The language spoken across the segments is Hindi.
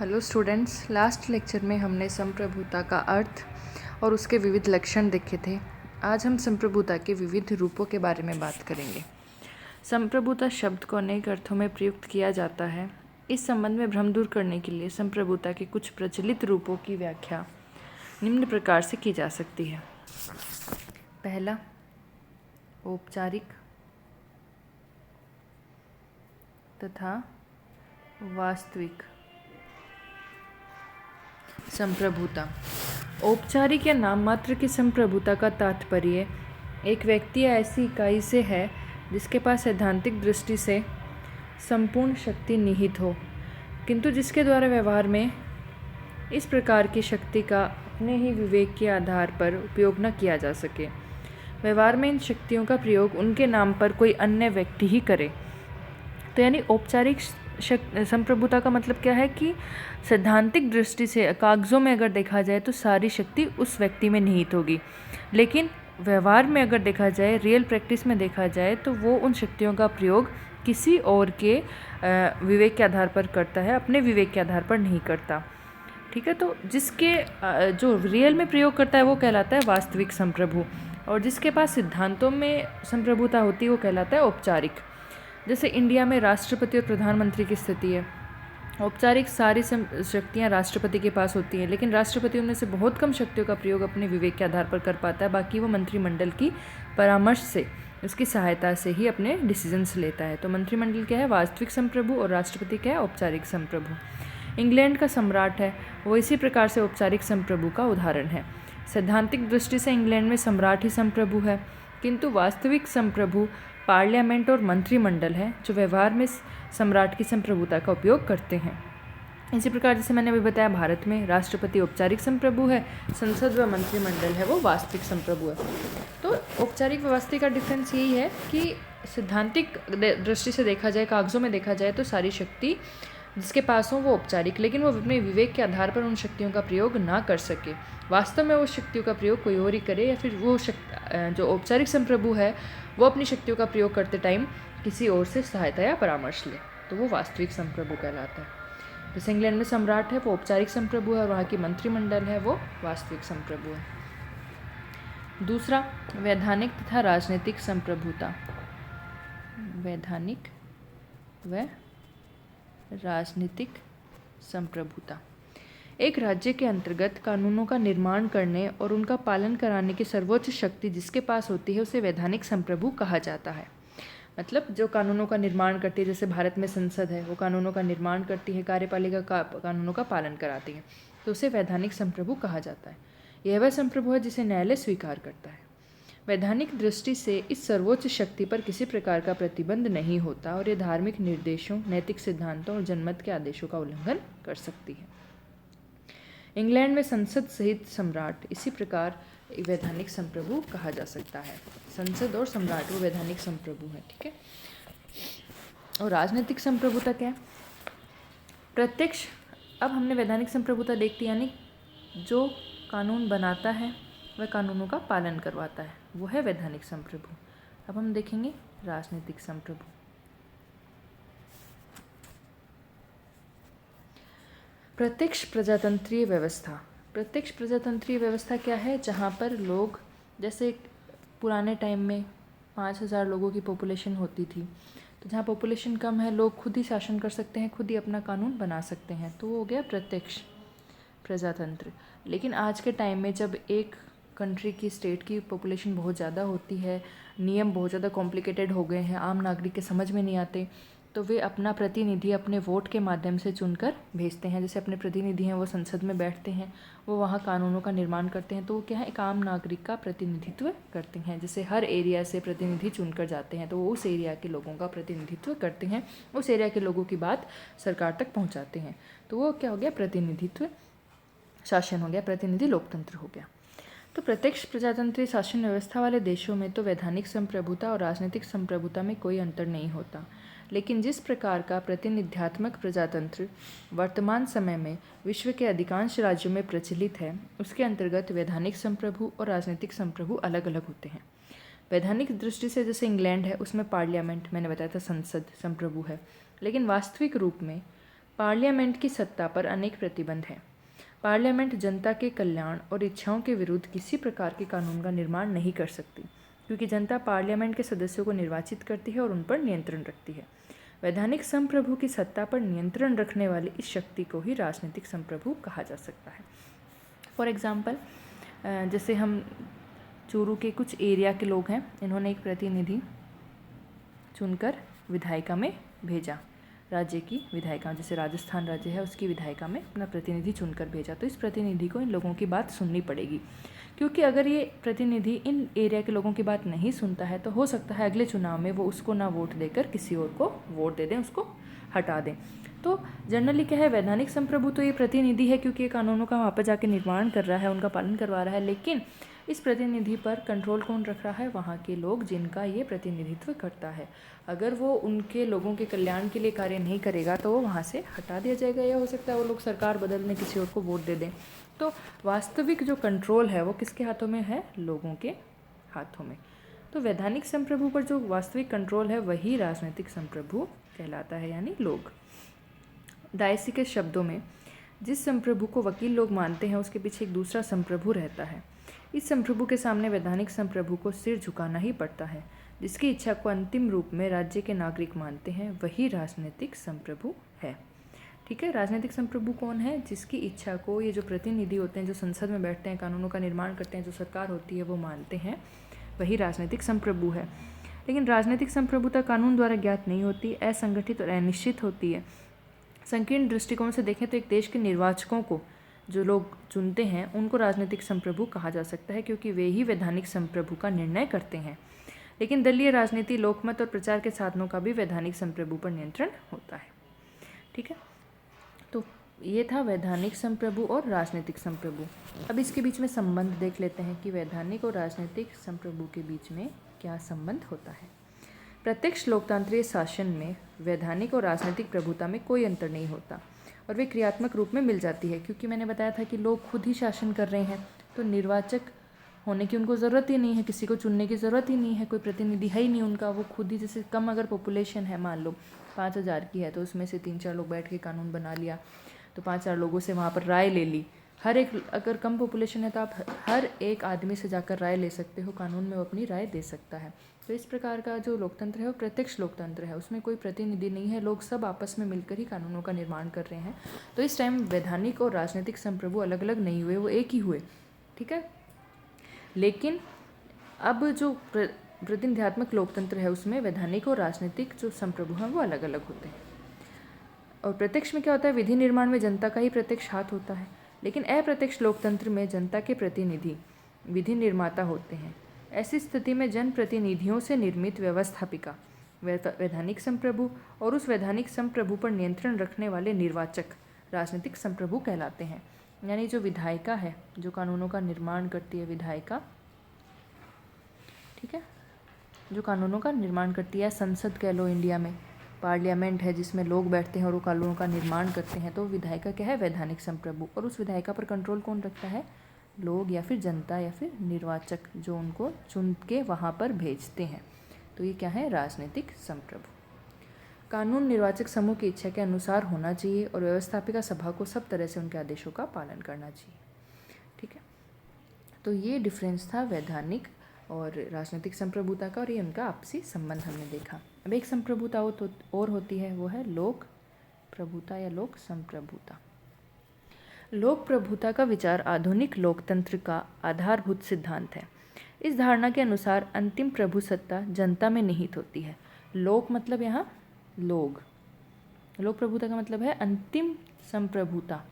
हेलो स्टूडेंट्स, लास्ट लेक्चर में हमने संप्रभुता का अर्थ और उसके विविध लक्षण देखे थे। आज हम संप्रभुता के विविध रूपों के बारे में बात करेंगे। संप्रभुता शब्द को अनेक अर्थों में प्रयुक्त किया जाता है। इस संबंध में भ्रम दूर करने के लिए संप्रभुता के कुछ प्रचलित रूपों की व्याख्या निम्न प्रकार से की जा सकती है। पहला, औपचारिक तथा वास्तविक संप्रभुता। औपचारिक या नाम मात्र की संप्रभुता का तात्पर्य एक व्यक्ति या ऐसी इकाई से है जिसके पास सैद्धांतिक दृष्टि से संपूर्ण शक्ति निहित हो, किंतु जिसके द्वारा व्यवहार में इस प्रकार की शक्ति का अपने ही विवेक के आधार पर उपयोग न किया जा सके। व्यवहार में इन शक्तियों का प्रयोग उनके नाम पर कोई अन्य व्यक्ति ही करे। तो यानी औपचारिक संप्रभुता का मतलब क्या है कि सैद्धांतिक दृष्टि से कागज़ों में अगर देखा जाए तो सारी शक्ति उस व्यक्ति में निहित होगी, लेकिन व्यवहार में अगर देखा जाए, रियल प्रैक्टिस में देखा जाए, तो वो उन शक्तियों का प्रयोग किसी और के विवेक के आधार पर करता है, अपने विवेक के आधार पर नहीं करता। ठीक है, तो जिसके जो रियल में प्रयोग करता है वो कहलाता है वास्तविक संप्रभु, और जिसके पास सिद्धांतों में संप्रभुता होती है वो कहलाता है औपचारिक। जैसे इंडिया में राष्ट्रपति और प्रधानमंत्री की स्थिति है। औपचारिक सारी शक्तियाँ राष्ट्रपति के पास होती हैं, लेकिन राष्ट्रपति उनमें से बहुत कम शक्तियों का प्रयोग अपने विवेक के आधार पर कर पाता है। बाकी वो मंत्रिमंडल की परामर्श से, उसकी सहायता से ही अपने डिसीजंस लेता है। तो मंत्रिमंडल क्या है? वास्तविक संप्रभु, और राष्ट्रपति क्या है? औपचारिक संप्रभु। इंग्लैंड का सम्राट है, वो इसी प्रकार से औपचारिक संप्रभु का उदाहरण है। सैद्धांतिक दृष्टि से इंग्लैंड में सम्राट ही संप्रभु है, किंतु वास्तविक संप्रभु पार्लियामेंट और मंत्रिमंडल है, जो व्यवहार में सम्राट की संप्रभुता का उपयोग करते हैं। इसी प्रकार जैसे मैंने अभी बताया, भारत में राष्ट्रपति औपचारिक संप्रभु है, संसद व मंत्रिमंडल है वो वास्तविक संप्रभु है। तो औपचारिक व वास्तविक का डिफरेंस यही है कि सैद्धांतिक दृष्टि से देखा जाए, कागजों में देखा जाए, तो सारी शक्ति जिसके पास हो वो औपचारिक, लेकिन वो अपने विवेक के आधार पर उन शक्तियों का प्रयोग ना कर सके। वास्तव में वो शक्तियों का प्रयोग कोई और ही करे, या फिर वो जो औपचारिक संप्रभु है वो अपनी शक्तियों का प्रयोग करते टाइम किसी और से सहायता या परामर्श ले, तो वो वास्तविक संप्रभु कहलाता है। जैसे इंग्लैंड में सम्राट है वो औपचारिक संप्रभु है, और वहाँ की मंत्रिमंडल है वो वास्तविक संप्रभु है। दूसरा, वैधानिक तथा राजनीतिक संप्रभुता। वैधानिक व राजनीतिक संप्रभुता। एक राज्य के अंतर्गत कानूनों का निर्माण करने और उनका पालन कराने की सर्वोच्च शक्ति जिसके पास होती है उसे वैधानिक संप्रभु कहा जाता है। मतलब जो कानूनों का निर्माण करती है, जैसे भारत में संसद है, वो कानूनों का निर्माण करती है, कार्यपालिका कानूनों का पालन कराती है, तो उसे वैधानिक संप्रभु कहा जाता है। यह वह संप्रभु है जिसे न्यायालय स्वीकार करता है। वैधानिक दृष्टि से इस सर्वोच्च शक्ति पर किसी प्रकार का प्रतिबंध नहीं होता, और ये धार्मिक निर्देशों, नैतिक सिद्धांतों और जनमत के आदेशों का उल्लंघन कर सकती है। इंग्लैंड में संसद सहित सम्राट इसी प्रकार वैधानिक संप्रभु कहा जा सकता है। संसद और सम्राट वो वैधानिक संप्रभु है। ठीक है, और राजनीतिक संप्रभुता क्या है? प्रत्यक्ष, अब हमने वैधानिक संप्रभुता देखती, यानी जो कानून बनाता है वह कानूनों का पालन करवाता है, वो है वैधानिक संप्रभु। अब हम देखेंगे राजनीतिक संप्रभु। प्रत्यक्ष प्रजातंत्रीय व्यवस्था। प्रत्यक्ष प्रजातंत्रीय व्यवस्था क्या है? जहाँ पर लोग, जैसे पुराने टाइम में 5000 लोगों की पॉपुलेशन होती थी, तो जहाँ पॉपुलेशन कम है लोग खुद ही शासन कर सकते हैं, खुद ही अपना कानून बना सकते हैं, तो वो हो गया प्रत्यक्ष प्रजातंत्र। लेकिन आज के टाइम में जब एक कंट्री की, स्टेट की पॉपुलेशन बहुत ज़्यादा होती है, नियम बहुत ज़्यादा कॉम्प्लिकेटेड हो गए हैं, आम नागरिक के समझ में नहीं आते, तो वे अपना प्रतिनिधि अपने वोट के माध्यम से चुनकर भेजते हैं। जैसे अपने प्रतिनिधि हैं वो संसद में बैठते हैं, वो वहाँ कानूनों का निर्माण करते हैं, तो वो क्या है? एक आम नागरिक का प्रतिनिधित्व करते हैं। जैसे हर एरिया से प्रतिनिधि चुनकर जाते हैं, तो वो उस एरिया के लोगों का प्रतिनिधित्व करते हैं, उस एरिया के लोगों की बात सरकार तक पहुँचाते हैं, तो वो क्या हो गया? प्रतिनिधित्व शासन हो गया, प्रतिनिधि लोकतंत्र हो गया। तो प्रत्यक्ष प्रजातंत्रीय शासन व्यवस्था वाले देशों में तो वैधानिक संप्रभुता और राजनीतिक संप्रभुता में कोई अंतर नहीं होता, लेकिन जिस प्रकार का प्रतिनिध्यात्मक प्रजातंत्र वर्तमान समय में विश्व के अधिकांश राज्यों में प्रचलित है, उसके अंतर्गत वैधानिक संप्रभु और राजनीतिक संप्रभु अलग अलग होते हैं। वैधानिक दृष्टि से जैसे इंग्लैंड है, उसमें पार्लियामेंट, मैंने बताया था, संसद संप्रभु है, लेकिन वास्तविक रूप में पार्लियामेंट की सत्ता पर अनेक प्रतिबंध हैं। पार्लियामेंट जनता के कल्याण और इच्छाओं के विरुद्ध किसी प्रकार के कानून का निर्माण नहीं कर सकती, क्योंकि जनता पार्लियामेंट के सदस्यों को निर्वाचित करती है और उन पर नियंत्रण रखती है। वैधानिक संप्रभु की सत्ता पर नियंत्रण रखने वाली इस शक्ति को ही राजनीतिक संप्रभु कहा जा सकता है। फॉर एग्जाम्पल, जैसे हम चूरू के कुछ एरिया के लोग हैं, इन्होंने एक प्रतिनिधि चुनकर विधायिका में भेजा, राज्य की विधायिका, जैसे राजस्थान राज्य है उसकी विधायिका में अपना प्रतिनिधि चुनकर भेजा, तो इस प्रतिनिधि को इन लोगों की बात सुननी पड़ेगी, क्योंकि अगर ये प्रतिनिधि इन एरिया के लोगों की बात नहीं सुनता है तो हो सकता है अगले चुनाव में वो उसको ना वोट देकर किसी और को वोट दे दें, उसको हटा दें। तो जनरली क्या है, वैधानिक संप्रभु तो ये प्रतिनिधि है क्योंकि ये कानूनों का वहाँ पर जाके निर्माण कर रहा है, उनका पालन करवा रहा है, लेकिन इस प्रतिनिधि पर कंट्रोल कौन रख रहा है? वहाँ के लोग जिनका ये प्रतिनिधित्व करता है। अगर वो उनके लोगों के कल्याण के लिए कार्य नहीं करेगा तो वो वहाँ से हटा दिया जाएगा, या हो सकता है वो लोग सरकार बदलने किसी और को वोट दे दें। तो वास्तविक जो कंट्रोल है वो किसके हाथों में है? लोगों के हाथों में। तो वैधानिक संप्रभु पर जो वास्तविक कंट्रोल है वही राजनीतिक संप्रभु कहलाता है, यानी लोग। डायसी के शब्दों में जिस संप्रभु को वकील लोग मानते हैं उसके पीछे एक दूसरा संप्रभु रहता है। इस संप्रभु के सामने वैधानिक संप्रभु को सिर झुकाना ही पड़ता है। जिसकी इच्छा को अंतिम रूप में राज्य के नागरिक मानते हैं वही राजनीतिक संप्रभु है। ठीक है, राजनीतिक संप्रभु कौन है? जिसकी इच्छा को ये जो प्रतिनिधि होते हैं, जो संसद में बैठते हैं, कानूनों का निर्माण करते हैं, जो सरकार होती है वो मानते हैं, वही राजनीतिक संप्रभु है। लेकिन राजनीतिक संप्रभुता कानून द्वारा ज्ञात नहीं होती, असंगठित और अनिश्चित होती है। संकीर्ण दृष्टिकोण से देखें तो एक देश के निर्वाचकों को जो लोग चुनते हैं उनको राजनीतिक संप्रभु कहा जा सकता है, क्योंकि वे ही वैधानिक संप्रभु का निर्णय करते हैं। लेकिन दलीय राजनीति, लोकमत और प्रचार के साधनों का भी वैधानिक संप्रभु पर नियंत्रण होता है। ठीक है, तो ये था वैधानिक संप्रभु और राजनीतिक संप्रभु। अब इसके बीच में संबंध देख लेते हैं कि वैधानिक और राजनीतिक संप्रभु के बीच में क्या संबंध होता है। प्रत्यक्ष लोकतांत्रिक शासन में वैधानिक और राजनीतिक प्रभुता में कोई अंतर नहीं होता और वे क्रियात्मक रूप में मिल जाती है, क्योंकि मैंने बताया था कि लोग खुद ही शासन कर रहे हैं, तो निर्वाचक होने की उनको ज़रूरत ही नहीं है, किसी को चुनने की ज़रूरत ही नहीं है, कोई प्रतिनिधि है ही नहीं उनका, वो खुद ही, जैसे कम अगर पॉपुलेशन है, मान लो 5000 की है, तो उसमें से 3-4 लोग बैठ के कानून बना लिया, तो 5-4 लोगों से वहाँ पर राय ले ली। हर एक, अगर कम पॉपुलेशन है तो आप हर एक आदमी से जाकर राय ले सकते हो, कानून में वो अपनी राय दे सकता है। तो इस प्रकार का जो लोकतंत्र है वो प्रत्यक्ष लोकतंत्र है, उसमें कोई प्रतिनिधि नहीं है, लोग सब आपस में मिलकर ही कानूनों का निर्माण कर रहे हैं। तो इस टाइम वैधानिक और राजनीतिक संप्रभु अलग अलग नहीं हुए, वो एक ही हुए। ठीक है, लेकिन अब जो प्रतिनिधित्वात्मक लोकतंत्र है उसमें वैधानिक और राजनीतिक जो संप्रभु हैं वो अलग अलग होते हैं। और प्रत्यक्ष में क्या होता है? विधि निर्माण में जनता का ही प्रत्यक्ष हाथ होता है, लेकिन अप्रत्यक्ष लोकतंत्र में जनता के प्रतिनिधि विधि निर्माता होते हैं। ऐसी स्थिति में जनप्रतिनिधियों से निर्मित व्यवस्थापिका वैधानिक संप्रभु और उस वैधानिक संप्रभु पर नियंत्रण रखने वाले निर्वाचक राजनीतिक संप्रभु कहलाते हैं। यानी जो विधायिका है, जो कानूनों का निर्माण करती है, विधायिका, ठीक है, जो कानूनों का निर्माण करती है, संसद कह लो, इंडिया में पार्लियामेंट है जिसमें लोग बैठते हैं और वो कानूनों का निर्माण करते हैं, तो विधायिका क्या है? वैधानिक संप्रभु। और उस विधायिका पर कंट्रोल कौन रखता है? लोग, या फिर जनता, या फिर निर्वाचक, जो उनको चुन के वहाँ पर भेजते हैं। तो ये क्या है? राजनीतिक संप्रभु। कानून निर्वाचक समूह की इच्छा के अनुसार होना चाहिए और व्यवस्थापिका सभा को सब तरह से उनके आदेशों का पालन करना चाहिए। ठीक है, तो ये डिफरेंस था वैधानिक और राजनीतिक संप्रभुता का, और ये उनका आपसी संबंध हमने देखा। अब एक संप्रभुता और होती है, वो है लोक प्रभुता या लोक संप्रभुता। लोक प्रभुता का विचार आधुनिक लोकतंत्र का आधारभूत सिद्धांत है। इस धारणा के अनुसार अंतिम प्रभु सत्ता जनता में निहित होती है। लोक मतलब यहाँ लोग, लोक प्रभुता का मतलब है अंतिम संप्रभुता।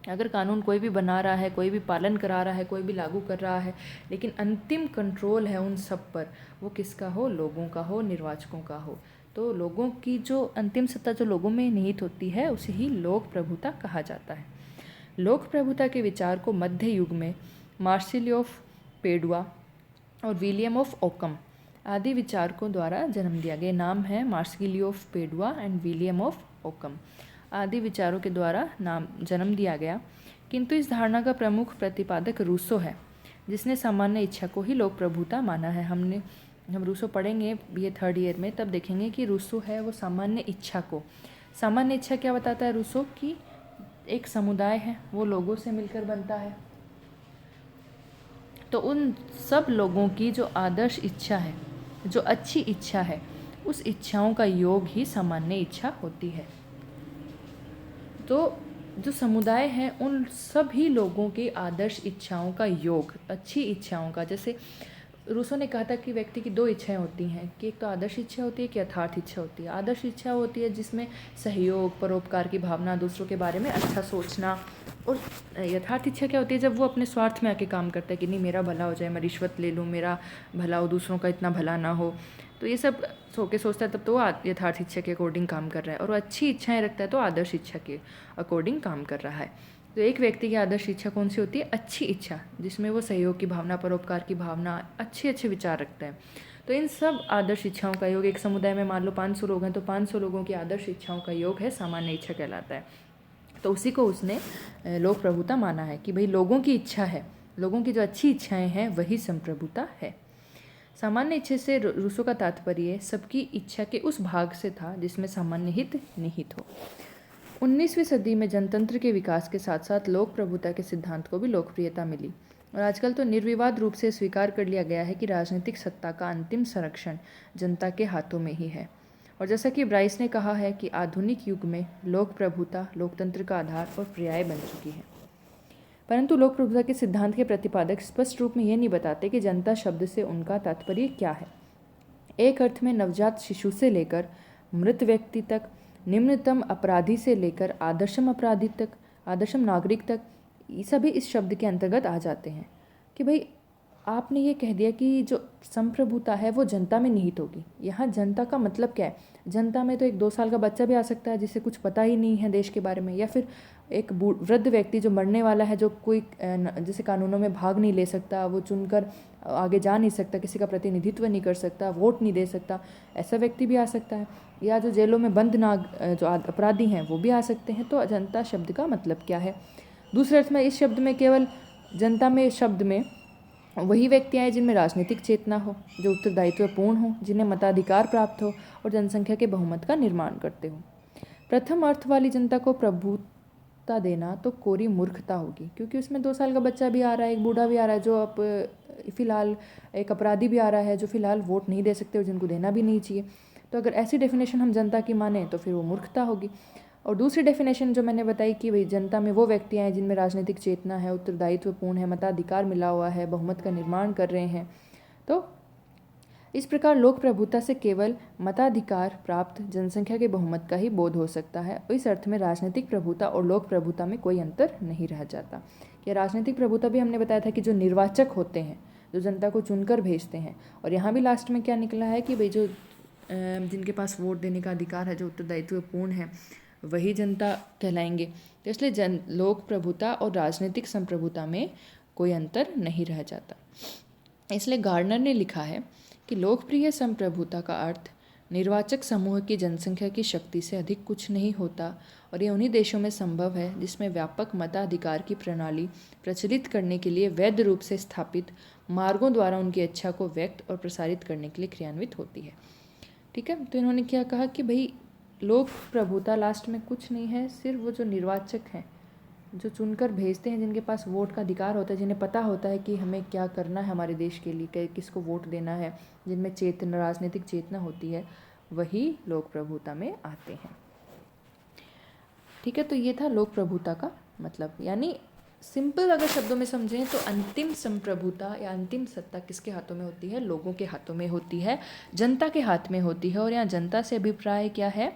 अगर कानून कोई भी बना रहा है, कोई भी पालन करा रहा है, कोई भी लागू कर रहा है, लेकिन अंतिम कंट्रोल है उन सब पर, वो किसका हो? लोगों का हो, निर्वाचकों का हो। तो लोगों की जो अंतिम सत्ता जो लोगों में निहित होती है उसे ही लोक प्रभुता कहा जाता है। लोक प्रभुता के विचार को मध्य युग में मार्सिली ऑफ पेडुआ और विलियम ऑफ ओकम आदि विचारकों द्वारा जन्म दिया गया। नाम है Marsilius of Padua and William of Ockham आदि विचारों के द्वारा नाम जन्म दिया गया। किंतु इस धारणा का प्रमुख प्रतिपादक रूसो है, जिसने सामान्य इच्छा को ही लोक प्रभुता माना है। हम रूसो पढ़ेंगे ये 3rd ईयर में, तब देखेंगे कि रूसो है वो सामान्य इच्छा को, सामान्य इच्छा क्या बताता है रूसो कि एक समुदाय है, वो लोगों से मिलकर बनता है। तो उन सब लोगों की जो आदर्श इच्छा है, जो अच्छी इच्छा है, उस इच्छाओं का योग ही सामान्य इच्छा होती है। तो जो समुदाय है उन सभी लोगों की आदर्श इच्छाओं का योग, अच्छी इच्छाओं का, जैसे रूसो ने कहा था कि व्यक्ति की दो इच्छाएं होती हैं, कि एक तो आदर्श इच्छा होती है, कि यथार्थ इच्छा होती है। आदर्श इच्छा होती है जिसमें सहयोग, परोपकार की भावना, दूसरों के बारे में अच्छा सोचना। और यथार्थ इच्छा क्या होती है, जब वो अपने स्वार्थ में आके काम करता है कि नहीं मेरा भला हो जाए, मैं रिश्वत ले लूँ, मेरा भला हो, दूसरों का इतना भला ना हो। तो ये सब सोचता है, तब तो वो यथार्थ इच्छा के अकॉर्डिंग काम कर रहा है। और वो अच्छी इच्छाएं रखता है तो आदर्श इच्छा के अकॉर्डिंग काम कर रहा है। तो एक व्यक्ति की आदर्श इच्छा कौन सी होती है? अच्छी इच्छा, जिसमें वो सहयोग की भावना, परोपकार की भावना, अच्छे अच्छे विचार रखता है। तो इन सब आदर्श इच्छाओं का योग, एक समुदाय में मान लो 500 लोग हैं, तो 500 लोगों की आदर्श इच्छाओं का योग है सामान्य इच्छा कहलाता है। तो उसी को उसने लोक प्रभुता माना है कि भाई लोगों की इच्छा है, लोगों की जो अच्छी इच्छाएं हैं वही संप्रभुता है। सामान्य इच्छा से रूसो का तात्पर्य सबकी इच्छा के उस भाग से था जिसमें सामान्य हित निहित हो। 19वीं सदी में जनतंत्र के विकास के साथ साथ लोक प्रभुता के सिद्धांत को भी लोकप्रियता मिली और आजकल तो निर्विवाद रूप से स्वीकार कर लिया गया है कि राजनीतिक सत्ता का अंतिम संरक्षण जनता के हाथों में ही है। और जैसा कि ब्राइस ने कहा है कि आधुनिक युग में लोक प्रभुता लोकतंत्र का आधार और पर्याय बन चुकी है। परंतु लोक प्रभुता के सिद्धांत के प्रतिपादक स्पष्ट रूप में यह नहीं बताते कि जनता शब्द से उनका तात्पर्य क्या है। एक अर्थ में नवजात शिशु से लेकर मृत व्यक्ति तक, निम्नतम अपराधी से लेकर आदर्शम अपराधी तक, आदर्शम नागरिक तक, ये सभी इस शब्द के अंतर्गत आ जाते हैं। कि भाई आपने ये कह दिया कि जो संप्रभुता है वो जनता में निहित होगी। यहाँ जनता का मतलब क्या है? जनता में तो एक 2 साल का बच्चा भी आ सकता है जिसे कुछ पता ही नहीं है देश के बारे में, या फिर एक वृद्ध व्यक्ति जो मरने वाला है, जो कोई जैसे कानूनों में भाग नहीं ले सकता, वो चुनकर आगे जा नहीं सकता, किसी का प्रतिनिधित्व नहीं कर सकता, वोट नहीं दे सकता, ऐसा व्यक्ति भी आ सकता है। या जो जेलों में बंद जो अपराधी हैं वो भी आ सकते हैं। तो जनता शब्द का मतलब क्या है? दूसरे अर्थ में इस शब्द में केवल जनता में शब्द में वही व्यक्ति आए जिनमें राजनीतिक चेतना हो, जो उत्तरदायित्वपूर्ण हो, जिन्हें मताधिकार प्राप्त हो और जनसंख्या के बहुमत का निर्माण करते हो। प्रथम अर्थ वाली जनता को प्रभुता देना तो कोरी मूर्खता होगी, क्योंकि उसमें 2 साल का बच्चा भी आ रहा है, एक बूढ़ा भी आ रहा है, जो अब फिलहाल एक अपराधी भी आ रहा है, जो फिलहाल वोट नहीं दे सकते और जिनको देना भी नहीं चाहिए। तो अगर ऐसी डेफिनेशन हम जनता की माने तो फिर वो मूर्खता होगी। और दूसरी डेफिनेशन जो मैंने बताई कि भाई जनता में वो व्यक्ति हैं जिनमें राजनीतिक चेतना है, उत्तरदायित्वपूर्ण है, मताधिकार मिला हुआ है, बहुमत का निर्माण कर रहे हैं। तो इस प्रकार लोक प्रभुता से केवल मताधिकार प्राप्त जनसंख्या के बहुमत का ही बोध हो सकता है। इस अर्थ में राजनीतिक प्रभुता और लोक प्रभुता में कोई अंतर नहीं रह जाता। कि राजनीतिक प्रभुता भी हमने बताया था कि जो निर्वाचक होते हैं, जो जनता को चुनकर भेजते हैं। और यहाँ भी लास्ट में क्या निकला है कि भाई जो जिनके पास वोट देने का अधिकार है, जो उत्तरदायित्वपूर्ण है, वही जनता कहलाएंगे। तो इसलिए लोक प्रभुता और राजनीतिक संप्रभुता में कोई अंतर नहीं रह जाता। इसलिए गार्डनर ने लिखा है कि लोकप्रिय संप्रभुता का अर्थ निर्वाचक समूह की जनसंख्या की शक्ति से अधिक कुछ नहीं होता और ये उन्हीं देशों में संभव है जिसमें व्यापक मताधिकार की प्रणाली प्रचलित करने के लिए वैध रूप से स्थापित मार्गों द्वारा उनकी इच्छा को व्यक्त और प्रसारित करने के लिए क्रियान्वित होती है। ठीक है, तो इन्होंने क्या कहा कि भाई लोक प्रभुता लास्ट में कुछ नहीं है, सिर्फ वो जो निर्वाचक हैं, जो चुनकर भेजते हैं, जिनके पास वोट का अधिकार होता है, जिन्हें पता होता है कि हमें क्या करना है हमारे देश के लिए, किसको वोट देना है, जिनमें चेतना, राजनीतिक चेतना होती है, वही लोक प्रभुता में आते हैं। ठीक है, तो ये था लोक प्रभुता का मतलब। यानी सिंपल अगर शब्दों में समझें तो अंतिम संप्रभुता या अंतिम सत्ता किसके हाथों में होती है? लोगों के हाथों में होती है, जनता के हाथ में होती है। और यहाँ जनता से अभिप्राय क्या है?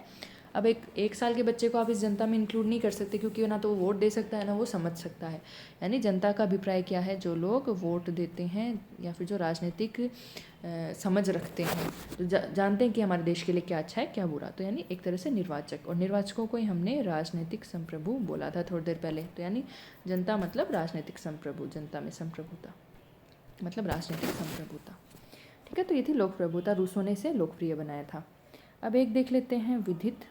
अब एक साल के बच्चे को आप इस जनता में इंक्लूड नहीं कर सकते, क्योंकि ना तो वो वोट दे सकता है ना वो समझ सकता है। यानी जनता का अभिप्राय क्या है? जो लोग वोट देते हैं या फिर जो राजनीतिक समझ रखते हैं, जो जानते हैं कि हमारे देश के लिए क्या अच्छा है क्या बुरा। तो यानी एक तरह से निर्वाचक, और निर्वाचकों को ही हमने राजनीतिक संप्रभु बोला था थोड़ी देर पहले। तो यानी जनता मतलब राजनीतिक संप्रभु, जनता में संप्रभुता मतलब राजनीतिक संप्रभुता। ठीक है, तो ये थी लोक प्रभुता, रूसो ने इसे लोकप्रिय बनाया था। अब एक देख लेते हैं विधित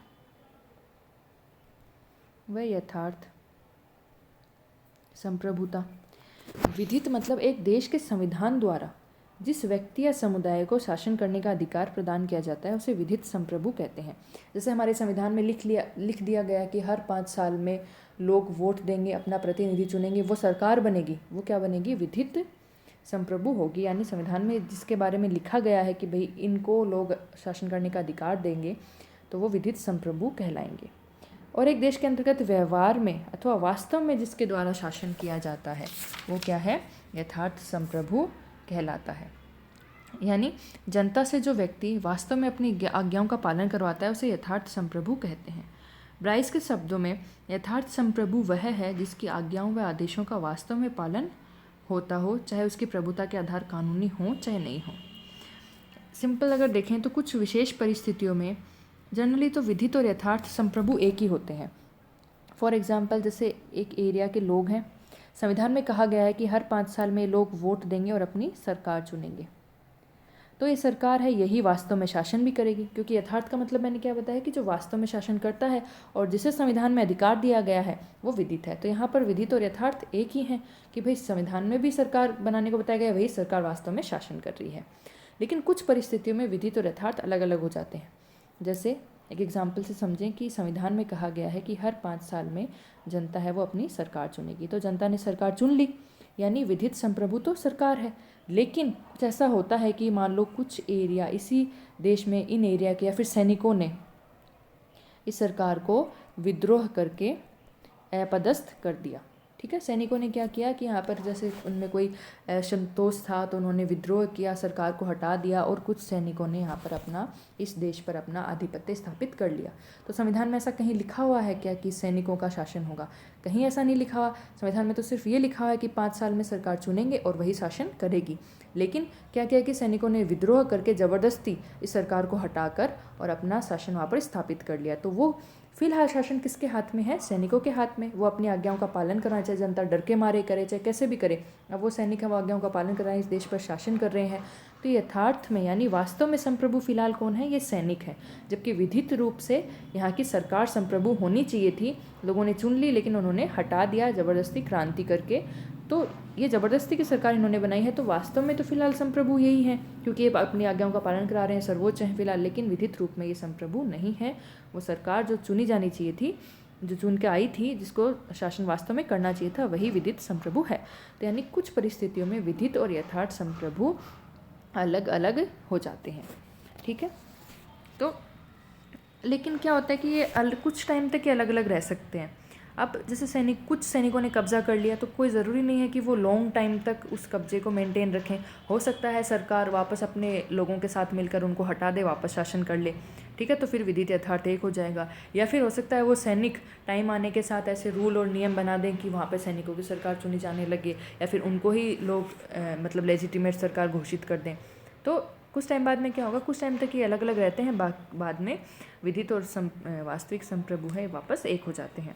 व यथार्थ संप्रभुता। विधित मतलब एक देश के संविधान द्वारा जिस व्यक्ति या समुदाय को शासन करने का अधिकार प्रदान किया जाता है उसे विधित संप्रभु कहते हैं। जैसे हमारे संविधान में लिख दिया गया कि हर 5 साल में लोग वोट देंगे, अपना प्रतिनिधि चुनेंगे, वो सरकार बनेगी, वो क्या बनेगी, विधित संप्रभु होगी। यानी संविधान में जिसके बारे में लिखा गया है कि भाई इनको लोग शासन करने का अधिकार देंगे तो वो विधित संप्रभु कहलाएंगे। और एक देश के अंतर्गत व्यवहार में अथवा वास्तव में जिसके द्वारा शासन किया जाता है वो क्या है, यथार्थ संप्रभु कहलाता है। यानी जनता से जो व्यक्ति वास्तव में अपनी आज्ञाओं का पालन करवाता है उसे यथार्थ संप्रभु कहते हैं। ब्राइस के शब्दों में यथार्थ संप्रभु वह है जिसकी आज्ञाओं व आदेशों का वास्तव में पालन होता हो, चाहे उसकी प्रभुता के आधार कानूनी हो चाहे नहीं हो। सिंपल अगर देखें तो कुछ विशेष परिस्थितियों में जनरली तो विधित और यथार्थ संप्रभु एक ही होते हैं। फॉर एग्जाम्पल, जैसे एक एरिया के लोग हैं, संविधान में कहा गया है कि हर 5 साल में लोग वोट देंगे और अपनी सरकार चुनेंगे, तो ये सरकार है यही वास्तव में शासन भी करेगी, क्योंकि यथार्थ का मतलब मैंने क्या बताया कि जो वास्तव में शासन करता है और जिसे संविधान में अधिकार दिया गया है वो विधित है। तो यहाँ पर विधित और यथार्थ एक ही हैं कि भाई संविधान में भी सरकार बनाने को बताया गया, वही सरकार वास्तव में शासन कर रही है। लेकिन कुछ परिस्थितियों में विधित और यथार्थ अलग अलग हो जाते हैं। जैसे एक एग्जाम्पल से समझें कि संविधान में कहा गया है कि हर 5 साल में जनता है वो अपनी सरकार चुनेगी, तो जनता ने सरकार चुन ली, यानी विधित संप्रभु तो सरकार है। लेकिन कुछ ऐसा होता है कि मान लो कुछ एरिया इसी देश में इन एरिया के या फिर सैनिकों ने इस सरकार को विद्रोह करके अपदस्थ कर दिया। ठीक है, सैनिकों ने क्या किया कि यहाँ पर जैसे उनमें कोई असंतोष था तो उन्होंने विद्रोह किया, सरकार को हटा दिया और कुछ सैनिकों ने यहाँ पर अपना इस देश पर अपना आधिपत्य स्थापित कर लिया। तो संविधान में ऐसा कहीं लिखा हुआ है क्या कि सैनिकों का शासन होगा? कहीं ऐसा नहीं लिखा हुआ। संविधान में तो सिर्फ ये लिखा हुआ है कि 5 साल में सरकार चुनेंगे और वही शासन करेगी। लेकिन क्या किया कि सैनिकों ने विद्रोह करके ज़बरदस्ती इस सरकार को हटाकर और अपना शासन वहाँ पर स्थापित कर लिया। तो वो फिलहाल शासन किसके हाथ में है? सैनिकों के हाथ में। वो अपनी आज्ञाओं का पालन करना, चाहे जनता डर के मारे करे चाहे कैसे भी करे, अब वो सैनिक वो आज्ञाओं का पालन कर रहे हैं, इस देश पर शासन कर रहे हैं। तो यथार्थ में यानी वास्तव में संप्रभु फिलहाल कौन है? ये सैनिक है। जबकि विधित रूप से यहाँ की सरकार संप्रभु होनी चाहिए थी, लोगों ने चुन ली लेकिन उन्होंने हटा दिया ज़बरदस्ती क्रांति करके। तो ये ज़बरदस्ती की सरकार इन्होंने बनाई है, तो वास्तव में तो फिलहाल संप्रभु यही है, क्योंकि ये अपनी आज्ञाओं का पालन करा रहे हैं, सर्वोच्च हैं फिलहाल। लेकिन विधित रूप में ये संप्रभु नहीं है। वो सरकार जो चुनी जानी चाहिए थी, जो चुन के आई थी, जिसको शासन वास्तव में करना चाहिए था, वही विधित संप्रभु है। तो यानी कुछ परिस्थितियों में विधित और यथार्थ संप्रभु अलग अलग हो जाते हैं। ठीक है, तो लेकिन क्या होता है कि ये कुछ टाइम तक ये अलग अलग रह सकते हैं। अब जैसे कुछ सैनिकों ने कब्जा कर लिया, तो कोई ज़रूरी नहीं है कि वो लॉन्ग टाइम तक उस कब्जे को मेंटेन रखें। हो सकता है सरकार वापस अपने लोगों के साथ मिलकर उनको हटा दे, वापस शासन कर ले। ठीक है, तो फिर विधित यथार्थ एक हो जाएगा। या फिर हो सकता है वो सैनिक टाइम आने के साथ ऐसे रूल और नियम बना दें कि वहाँ पर सैनिकों की सरकार चुनी जाने लगे, या फिर उनको ही लोग मतलब लेजिटिमेट सरकार घोषित कर दें। तो कुछ टाइम बाद में क्या होगा, कुछ टाइम तक ये अलग अलग रहते हैं, बाद में विधित और वास्तविक संप्रभु है वापस एक हो जाते हैं।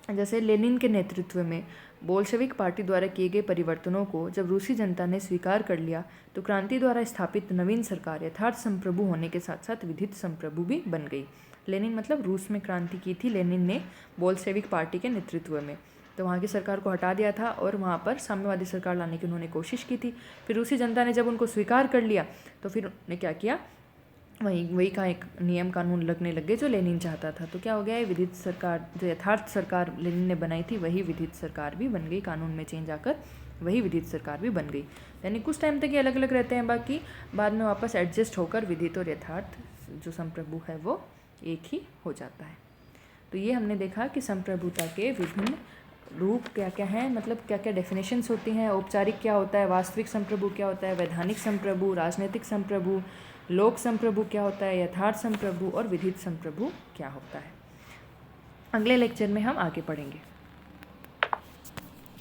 जैसे लेनिन के नेतृत्व में बोल्शेविक पार्टी द्वारा किए गए परिवर्तनों को जब रूसी जनता ने स्वीकार कर लिया, तो क्रांति द्वारा स्थापित नवीन सरकार यथार्थ संप्रभु होने के साथ साथ विधित संप्रभु भी बन गई। लेनिन मतलब रूस में क्रांति की थी लेनिन ने बोल्शेविक पार्टी के नेतृत्व में, तो वहाँ की सरकार को हटा दिया था और वहाँ पर साम्यवादी सरकार लाने की उन्होंने कोशिश की थी। फिर रूसी जनता ने जब उनको स्वीकार कर लिया, तो फिर उन्होंने क्या किया, वही का एक नियम कानून लगने लग गए जो लेनिन चाहता था। तो क्या हो गया है, विधित सरकार, जो यथार्थ सरकार लेनिन ने बनाई थी वही विधित सरकार भी बन गई, कानून में चेंज आकर वही विधित सरकार भी बन गई। यानी कुछ टाइम तक ये अलग अलग रहते हैं, बाकी बाद में वापस एडजस्ट होकर विधित और यथार्थ जो संप्रभु है वो एक ही हो जाता है। तो ये हमने देखा कि संप्रभुता के विभिन्न रूप क्या क्या हैं, मतलब क्या क्या डेफिनेशंस होती हैं। औपचारिक क्या होता है, वास्तविक संप्रभु क्या होता है, वैधानिक संप्रभु, राजनीतिक संप्रभु, लोक संप्रभु क्या होता है, यथार्थ संप्रभु और विधित संप्रभु क्या होता है। अगले लेक्चर में हम आगे पढ़ेंगे।